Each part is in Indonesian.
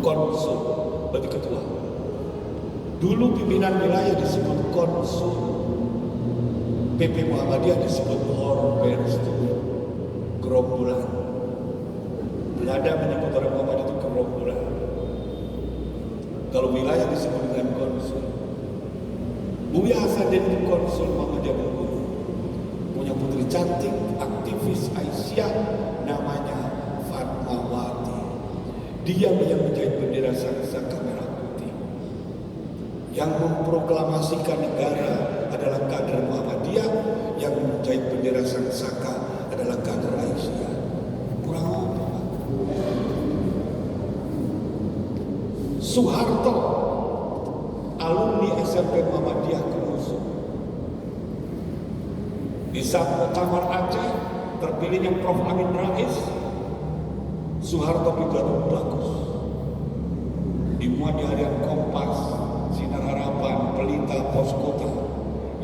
konsul, berarti ketua. Dulu pimpinan wilayah disebut konsul, PP Muhammadiyah disebut Orberstu, gerombolan. Belanda menyebut orang Muhammad itu gerombolan. Kalau wilayah disebut dengan konsul. Buya Hasanuddin itu konsul Muhammadiyah Bengkulu. Punya putri cantik, aktivis Aisyah, namanya Fatmawati. Dia yang menjahit bendera Saka merah putih. Yang memproklamasikan negara adalah kader Muhammadiyah, yang menjahit bendera Saka adalah kader Aisyah. Kurang apa? Soeharto, alumni SMP Muhammadiyah Kemusu. Di saat Muktamar Aceh, terpilihnya Prof. Amin Rais, Soeharto pidato bagus. Dimuat di harian Kompas, Sinar Harapan, Pelita, Pos Kota,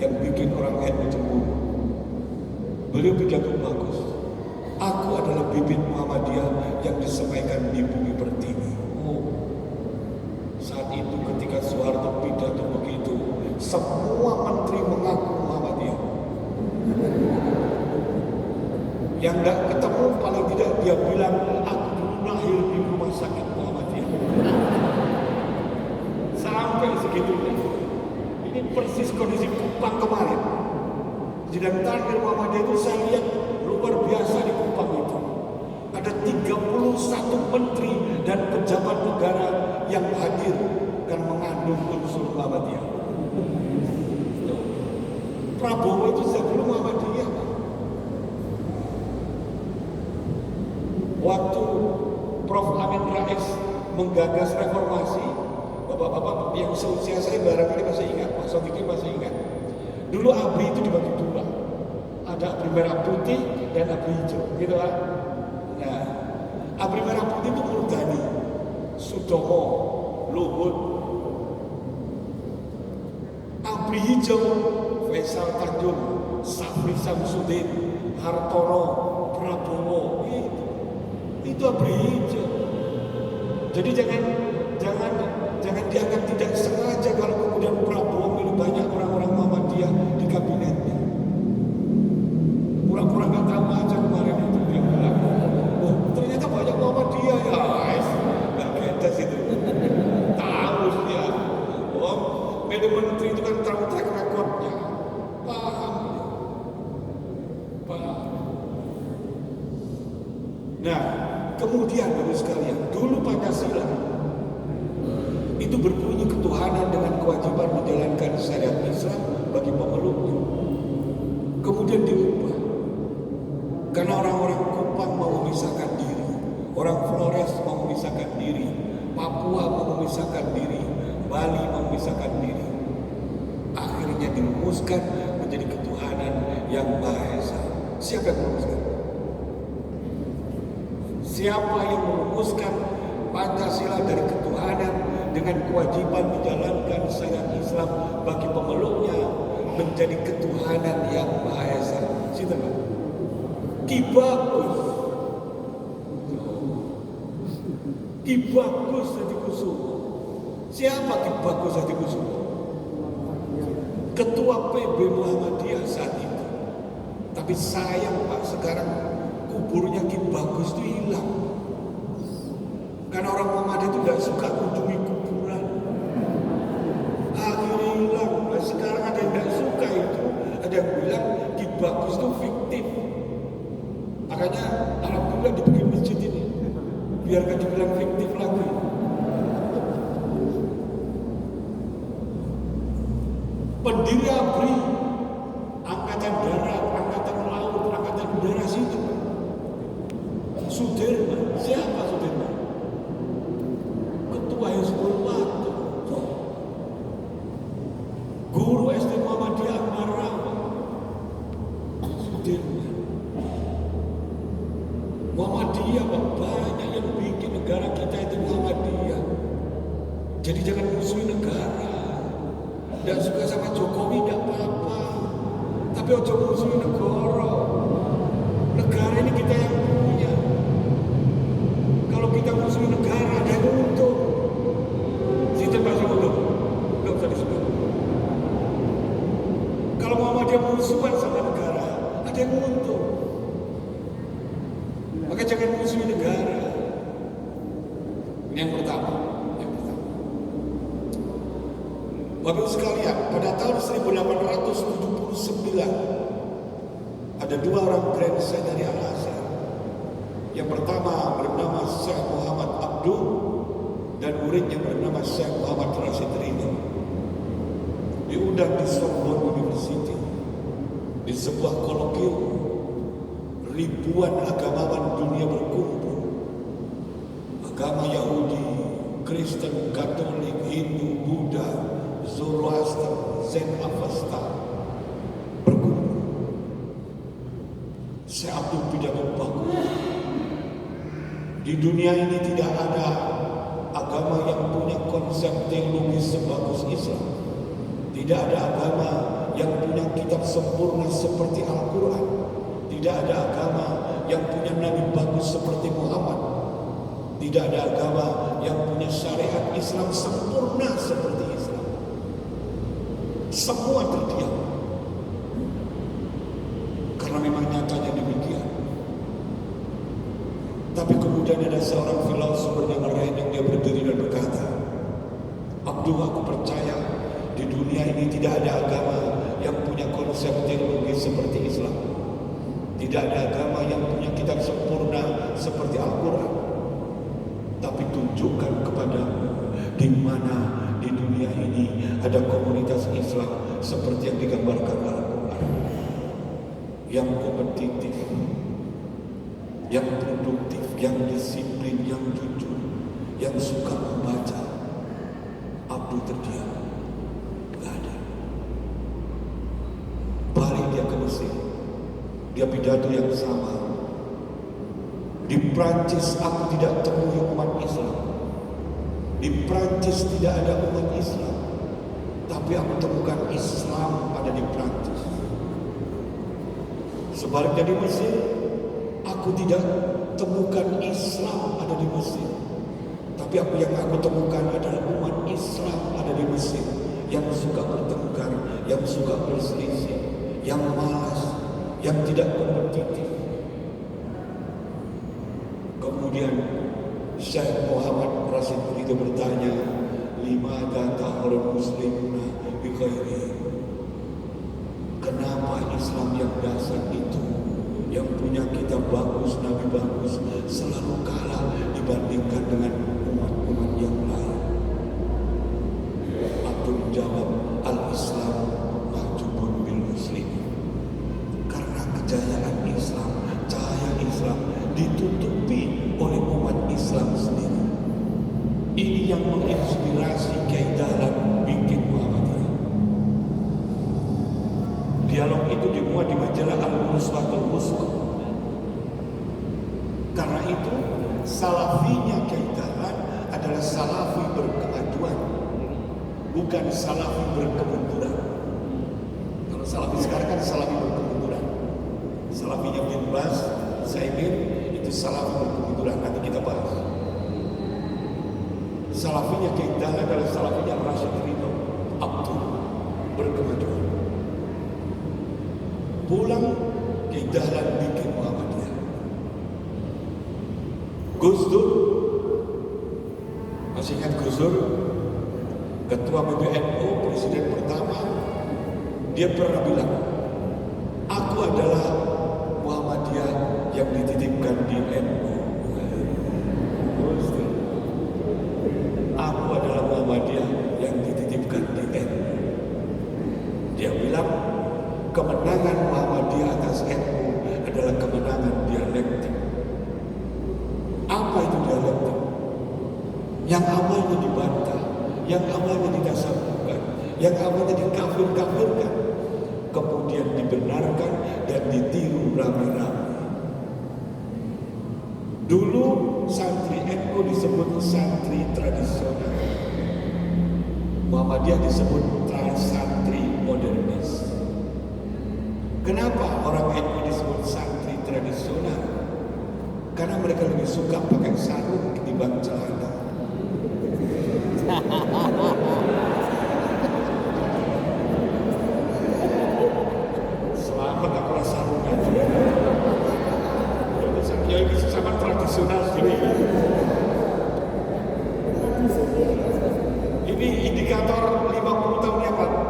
yang bikin orang NU cemburu. Beliau pidato bagus. Aku adalah bibit Muhammadiyah yang disemaikan di bumi pertiwi. Saat itu ketika Soeharto pidato begitu, semua menteri mengaku Muhammadiyah. Yang gak ketemu paling tidak dia bilang, aku dulu lahir di rumah sakit Muhammadiyah. Sampai segitunya. Ini persis kondisi Kupang kemarin. Sidang takdir Muhammadiyah itu saya lihat luar biasa di Kupang itu. Ada 31 menteri dan pejabat negara yang hadir dan mengandung unsur Muhammadiyah. Prabowo itu sebelum Muhammadiyah. Waktu Prof. Amin Rais menggagas reformasi, bapak-bapak yang seusia saya barangkali masih ingat, Pak Sodikin masih ingat. Dulu ABRI itu dibagi dua, ada ABRI merah putih dan ABRI hijau, gitu kan? Nah, ABRI merah putih itu Murdani, Sutomo, Luhut. ABRI hijau, Faisal Tanjung, Safri Samsudin, Hartono, Prabowo, itu ABRI hijau. Jadi jangan dianggap tidak sengaja kalau kemudian Prabowo milih banyak orang-orang Muhammadiyah di kabinetnya. Pura-pura nggak tahu aja kemarin itu dia bilang, oh ternyata banyak Muhammadiyah ya, nggak beda situ. Tahu dia, oh milih menteri itu kan tahu track recordnya, paham. Nah, kemudian baru sekalian, dulu Pancasila itu berbunyi ketuhanan dengan kewajiban menjalankan syariat Islam bagi pemeluknya. Kemudian diubah karena orang-orang Kupang mau memisahkan diri, orang Flores mau memisahkan diri, Papua mau memisahkan diri, Bali mau memisahkan diri. Akhirnya dirumuskan menjadi ketuhanan yang Maha Esa. Siapa yang merumuskan? Siapa yang merumuskan Pancasila dari ketuhanan dengan kewajiban menjalankan syariat Islam bagi pemeluknya menjadi ketuhanan yang Maha Esa? Siapa? Ki Bagus. Ki Bagus Hadikusumo. Siapa Ki Bagus Hadikusumo? Ketua PB Muhammadiyah saat itu. Tapi sayang Pak, sekarang kuburnya Ki Bagus itu hilang. Karena orang Muhammadiyah itu tidak suka kunjungi kuburan. Akhirnya hilang. Nah, sekarang ada yang tidak suka itu. Ada yang bilang Ki Bagus itu fiktif. Makanya alhamdulillah dibikin masjid ini. Biar gak dibilang fiktif lagi. Pendiri ABRI, Angkatan Darat, Angkatan Laut, Angkatan Udara situ. Sudirman, siapa Sudirman? Ketua Hizbul Waktu. Guru SD Muhammadiyah Ambarawa. Sudirman. Muhammadiyah banyak yang bikin negara kita itu Muhammadiyah. Jadi jangan musuhi negara. Dan suka sama Jokowi tidak apa-apa. Tapi ojo musuhi negara. Negara ini kita yang punya. Kalau kita musuhi negara, ada yang untung. Ini yang pertama. Bapak Ibu sekalian, pada tahun 1879 ada dua orang grandson dari Al-Azhar. Yang pertama bernama Syekh Muhammad Abduh dan muridnya bernama Syekh Muhammad Rashid Ridho. Diundang di Sorbonne University di sebuah kolokium, ribuan agamawan dunia berkumpul. Agama Yahudi, Kristen, Katolik, Hindu, Buddha, Zoroaster, Zen, Avesta berkumpul. Syekh Abduh pidato bagus. Di dunia ini tidak ada agama yang punya konsep teologis sebagus Islam. Tidak ada agama yang punya kitab sempurna seperti Al-Quran. Tidak ada agama yang punya nabi bagus seperti Muhammad. Tidak ada agama yang punya syariat Islam sempurna seperti Islam. Semua terdiam. Karena memang nyatanya demikian. Tapi kemudian ada seorang filosof bernama Renan, dia berdiri dan berkata, Abduh, aku percaya di dunia ini tidak ada agama yang punya konsep teologi seperti Islam. Tidak ada agama yang punya kitab sempurna seperti Al-Quran. Tapi tunjukkan kepadamu di mana di dunia ini ada komunitas Islam seperti yang digambarkan Al-Quran, yang kompetitif, yang produktif, yang disiplin, yang jujur, yang suka membaca. Abduh terdiam, gak ada. Balik dia ke Mesir, dia pidato yang sama. Di Prancis aku tidak temui umat Islam. Di Prancis tidak ada umat Islam, tapi aku temukan Islam ada di Prancis. Sebaliknya di Mesir, aku tidak temukan Islam ada di Mesir, tapi yang aku temukan adalah umat Islam ada di Mesir, yang suka bertengkar, yang suka berselisih, yang malas, yang tidak kompetitif. Kemudian Syekh Muhammad Rashid Ridho bertanya, "Limadha ta'arul muslimuna bi khairi?" Kenapa Islam yang dasar itu, yang punya kitab bagus, nabi bagus, selalu kalah dibandingkan dengan umat-umat yang lain? Abdul menjawab, Al-Islam mahjubun bil muslim. Karena kejayaan Islam, cahaya Islam ditutupi oleh umat Islam sendiri. Ini yang menginspirasi Kiai Dahlan bikin Muhammadiyah. Dialog itu dimuat di majalah Al-Nusratul Wusta. Karena itu salafinya Kiai Dahlan adalah salafi berkemajuan, bukan salafi berkemunduran. Kalau salafi sekarang kan salafi berkemunduran. Salafinya bin Baz, Zaimin, itu salafi berkemunduran. Nanti kita bahas. Salafinya Kiai Dahlan adalah salafinya Rashid Ridho, Abdul, berkemajuan. Pulang Kiai Dahlan bikin Muhammadiyah. Gus Dur, masih ingat Gus Dur, ketua PBNU, presiden pertama, dia pernah bilang, aku adalah Muhammadiyah yang dititipkan di NU. Aku adalah Muhammadiyah yang dititipkan di NU. Dia bilang kemenangan Muhammadiyah atas NU adalah kemenangan dialektik. Apa itu dialektik? Yang awalnya dibantah, yang awalnya didasarkan, yang awalnya dikafir-kafirkan, kemudian dibenarkan dan ditiru rame-rame. Dulu santri NU disebut santri tradisional, Muhammadiyah disebut santri modernis. Kenapa orang NU disebut santri tradisional? Karena mereka lebih suka pakai sarung ketimbang celana. Selamat aku rasa sarung aja. Ya itu sama tradisional sini. kantor 50 tahun yang lalu.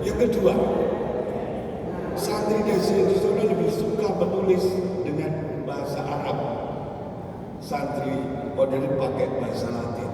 Yang kedua, santri dari sana lebih suka menulis dengan bahasa Arab. Santri modern pakai bahasa Latin.